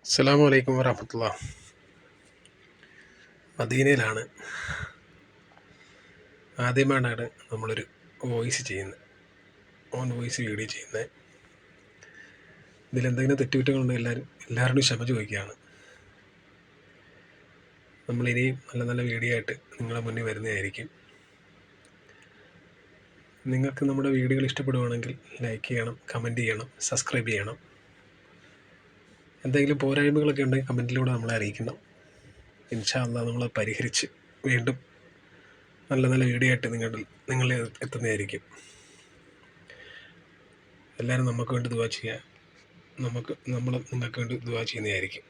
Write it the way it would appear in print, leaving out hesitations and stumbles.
അസ്സലാമു അലൈക്കും വറഹ്മത്തുള്ളാഹി. മദീനയിലാണ് ആദ്യമായിട്ടാണ് നമ്മളൊരു വോയിസ് ചെയ്യുന്നത്, ഓൺ വോയിസ് വീഡിയോ ചെയ്യുന്നത്. ഇതിലെന്തെങ്കിലും തെറ്റുകുറ്റങ്ങളുണ്ടെങ്കിൽ എല്ലാവരോടും ക്ഷമ ചോദിക്കുകയാണ്. നമ്മളിനിയും നല്ല നല്ല വീഡിയോ ആയിട്ട് നിങ്ങളുടെ മുന്നിൽ വരുന്നതായിരിക്കും. നിങ്ങൾക്ക് നമ്മുടെ വീഡിയോകൾ ഇഷ്ടപ്പെടുകയാണെങ്കിൽ ലൈക്ക് ചെയ്യണം, കമൻറ്റ് ചെയ്യണം, സബ്സ്ക്രൈബ് ചെയ്യണം. എന്തെങ്കിലും പോരായ്മകളൊക്കെ ഉണ്ടെങ്കിൽ കമൻറ്റിലൂടെ നമ്മളെ അറിയിക്കണം. ഇൻഷാ അല്ലാഹ് നമ്മൾ പരിഹരിച്ച് വീണ്ടും നല്ല നല്ല വീഡിയോ ആയിട്ട് നിങ്ങളെ എത്തുന്നതായിരിക്കും. എല്ലാവരും നമുക്ക് വേണ്ടി ദുആ ചെയ്യുക. നമ്മൾ നിങ്ങൾക്ക് വേണ്ടി ദുആ ചെയ്യുന്നതായിരിക്കും.